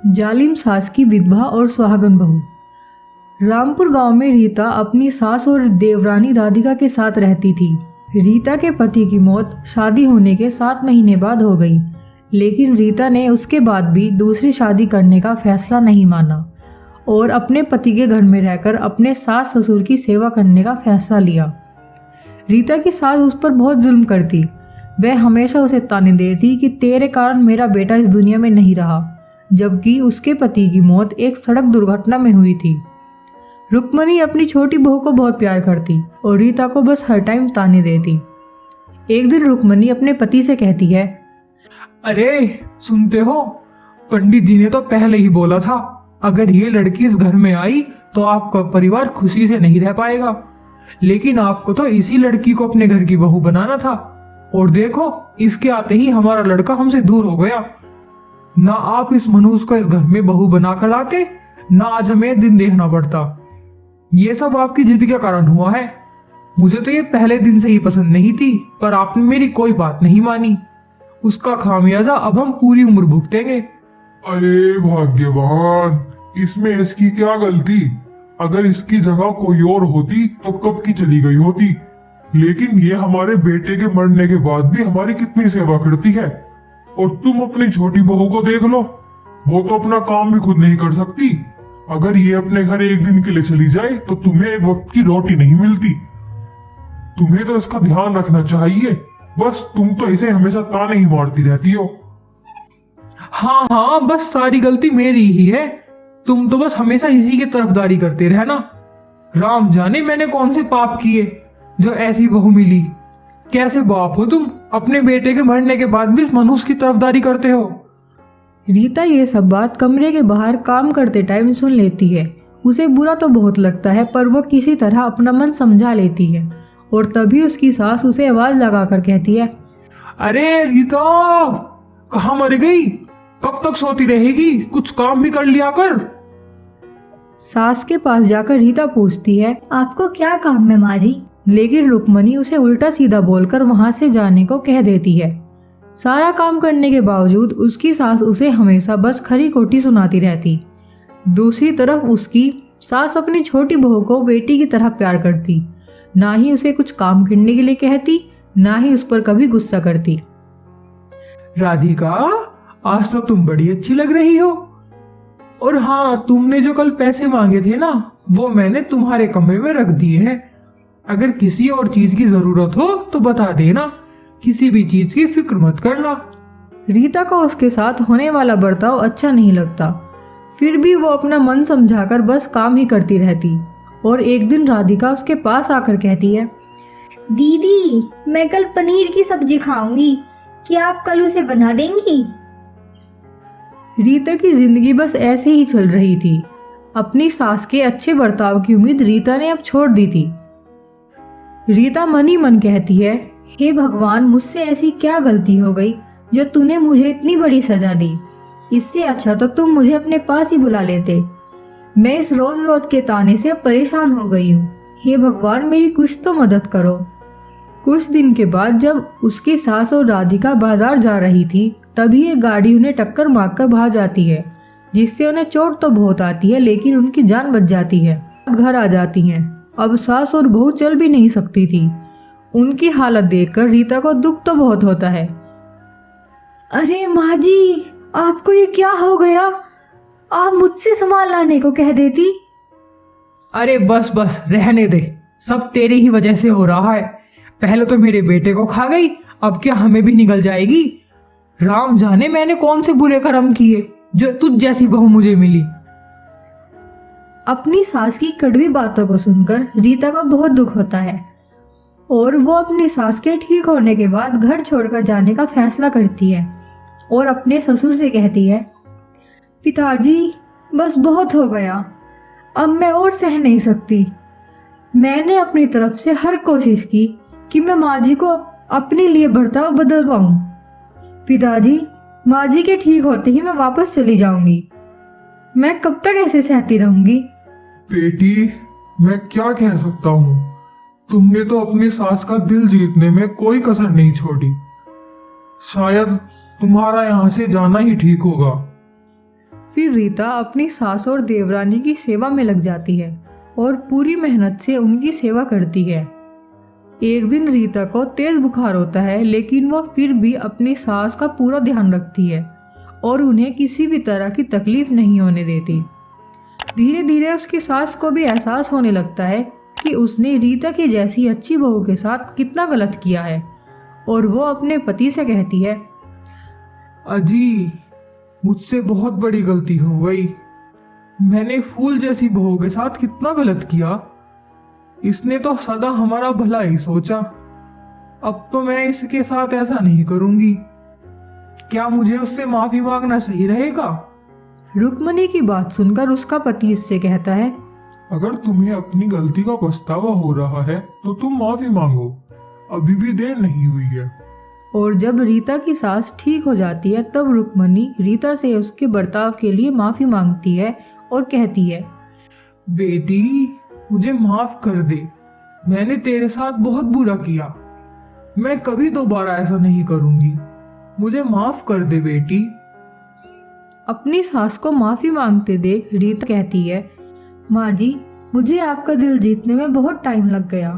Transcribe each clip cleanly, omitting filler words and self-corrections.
जालिम सास की विधवा और सुहागन बहू। रामपुर गांव में रीता अपनी सास और देवरानी राधिका के साथ रहती थी। रीता के पति की मौत शादी होने के 7 महीने बाद हो गई, लेकिन रीता ने उसके बाद भी दूसरी शादी करने का फैसला नहीं माना और अपने पति के घर में रहकर अपने सास ससुर की सेवा करने का फैसला लिया। रीता की सास उस पर बहुत जुल्म करती। वह हमेशा उसे ताने देती कि तेरे कारण मेरा बेटा इस दुनिया में नहीं रहा, जबकि उसके पति की मौत एक सड़क दुर्घटना में हुई थी। रुक्मणी अपनी छोटी बहू को बहुत प्यार करती और रीता को बस हर टाइम ताने देती। एक दिन रुक्मणी अपने पति से कहती है, अरे सुनते हो, पंडित जी ने तो पहले ही बोला था, अगर ये लड़की इस घर में आई तो आपका परिवार खुशी से नहीं रह पाएगा। लेकिन आपको तो इसी लड़की को अपने घर की बहू बनाना था, और देखो इसके आते ही हमारा लड़का हमसे दूर हो गया। ना आप इस मनुष्य को इस घर में बहू बना कर लाते, ना आज हमें दिन देखना पड़ता। ये सब आपकी जिद के कारण हुआ है। मुझे तो ये पहले दिन से ही पसंद नहीं थी, पर आपने मेरी कोई बात नहीं मानी। उसका खामियाजा अब हम पूरी उम्र भुगतेंगे। अरे भाग्यवान, इसमें इसकी क्या गलती? अगर इसकी जगह कोई और होती तो कब की चली गई होती। लेकिन ये हमारे बेटे के मरने के बाद भी हमारी कितनी सेवा करती है। और तुम अपनी छोटी बहू को देख लो, वो तो अपना काम भी खुद नहीं कर सकती। अगर ये अपने घर एक दिन के लिए चली जाए तो तुम्हें एक वक्त की रोटी नहीं मिलती। तुम्हें तो इसका ध्यान रखना चाहिए। बस तुम तो इसे हमेशा ताने ही मारती रहती हो। हाँ हाँ, बस सारी गलती मेरी ही है। तुम तो बस हमेशा इसी की तरफदारी करते रहना। राम जाने मैंने कौन से पाप किए जो ऐसी बहू मिली। कैसे बाप हो तुम, अपने बेटे के मरने के बाद भी मनुष्य की तरफदारी करते हो। रीता ये सब बात कमरे के बाहर काम करते टाइम सुन लेती है। उसे बुरा तो बहुत लगता है, पर वो किसी तरह अपना मन समझा लेती है। और तभी उसकी सास उसे आवाज लगाकर कहती है, अरे रीता, कहाँ मर गई? कब तक सोती रहेगी? कुछ काम भी कर लिया कर। सास के पास जाकर रीता पूछती है, आपको क्या काम है माँ जी? लेकिन रुक्मणी उसे उल्टा सीधा बोलकर वहां से जाने को कह देती है। सारा काम करने के बावजूद उसकी सास उसे हमेशा बस खरी खोटी सुनाती रहती। दूसरी तरफ उसकी सास अपनी छोटी बहू को बेटी की तरह प्यार करती। ना ही उसे कुछ काम करने के लिए कहती, ना ही उस पर कभी गुस्सा करती। राधिका, आज तो तुम बड़ी अच्छी लग रही हो। और हाँ, तुमने जो कल पैसे मांगे थे ना, वो मैंने तुम्हारे कमरे में रख दिए हैं। अगर किसी और चीज की जरूरत हो तो बता देना। किसी भी चीज की फिक्र मत करना। रीता को उसके साथ होने वाला बर्ताव अच्छा नहीं लगता, फिर भी वो अपना मन समझाकर बस काम ही करती रहती। और एक दिन राधिका उसके पास आकर कहती है, दीदी, मैं कल पनीर की सब्जी खाऊंगी, क्या आप कल उसे बना देंगी? रीता की जिंदगी बस ऐसे ही चल रही थी। अपनी सास के अच्छे बर्ताव की उम्मीद रीता ने अब छोड़ दी थी। रीता मन ही मन कहती है, हे भगवान, मुझसे ऐसी क्या गलती हो गई जो तूने मुझे इतनी बड़ी सजा दी। इससे अच्छा तो तुम मुझे अपने पास ही बुला लेते। मैं इस रोज रोज के ताने से परेशान हो गई हूँ। हे भगवान, मेरी कुछ तो मदद करो। कुछ दिन के बाद जब उसकी सास और राधिका बाजार जा रही थी, तभी एक गाड़ी उन्हें टक्कर मारकर भाग जाती है, जिससे उन्हें चोट तो बहुत आती है, लेकिन उनकी जान बच जाती है। घर आ जाती हैं। अब सास और बहू चल भी नहीं सकती थी। उनकी हालत देखकर रीता को दुख तो बहुत होता है। अरे माँ जी, आपको ये क्या हो गया? आप मुझसे सामान लाने को कह देती। अरे बस बस, रहने दे। सब तेरी ही वजह से हो रहा है। पहले तो मेरे बेटे को खा गई, अब क्या हमें भी निगल जाएगी। राम जाने मैंने कौन से बुरे कर्म किए जो तुझ जैसी बहू मुझे मिली। अपनी सास की कड़वी बातों को सुनकर रीता को बहुत दुख होता है और वो अपनी सास के ठीक होने के बाद घर छोड़कर जाने का फैसला करती है और अपने ससुर से कहती है, पिताजी, बस बहुत हो गया, अब मैं और सह नहीं सकती। मैंने अपनी तरफ से हर कोशिश की कि मैं माँ जी को अपने लिए बर्ताव बदल पाऊं। पिताजी, माँ जी के ठीक होते ही मैं वापस चली जाऊंगी। मैं कब तक ऐसे सहती रहूंगी? बेटी, मैं क्या कह सकता हूँ। तुमने तो अपनी सास का दिल जीतने में कोई कसर नहीं छोड़ी। शायद तुम्हारा यहाँ से जाना ही ठीक होगा। फिर रीता अपनी सास और देवरानी की सेवा में लग जाती है और पूरी मेहनत से उनकी सेवा करती है। एक दिन रीता को तेज बुखार होता है, लेकिन वह फिर भी अपनी सास का पूरा ध्यान रखती है और उन्हें किसी भी तरह की तकलीफ नहीं होने देती। धीरे धीरे उसकी सास को भी एहसास होने लगता है कि उसने रीता की जैसी अच्छी बहू के साथ कितना गलत किया है और वो अपने पति से कहती है, अजी, मुझसे बहुत बड़ी गलती हो गई। मैंने फूल जैसी बहू के साथ कितना गलत किया। इसने तो सदा हमारा भला ही सोचा। अब तो मैं इसके साथ ऐसा नहीं करूंगी। क्या मुझे उससे माफी मांगना सही रहेगा? रुक्मणी की बात सुनकर उसका पति इससे कहता है, अगर तुम्हें अपनी गलती का पछतावा हो रहा है तो तुम माफी मांगो, अभी भी देर नहीं हुई है। और जब रीता की सास ठीक हो जाती है तब रुक्मणी रीता से उसके बर्ताव के लिए माफी मांगती है और कहती है, बेटी, मुझे माफ कर दे। मैंने तेरे साथ बहुत बुरा किया। मैं कभी दोबारा ऐसा नहीं करूंगी। मुझे माफ कर दे बेटी। अपनी सास को माफी मांगते देख रीता कहती है, माँ जी, मुझे आपका दिल जीतने में बहुत टाइम लग गया।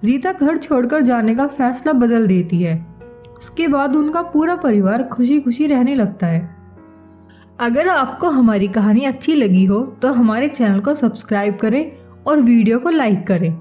रीता घर छोड़कर जाने का फैसला बदल देती है। उसके बाद उनका पूरा परिवार खुशी खुशी रहने लगता है। अगर आपको हमारी कहानी अच्छी लगी हो तो हमारे चैनल को सब्सक्राइब करें और वीडियो को लाइक करें।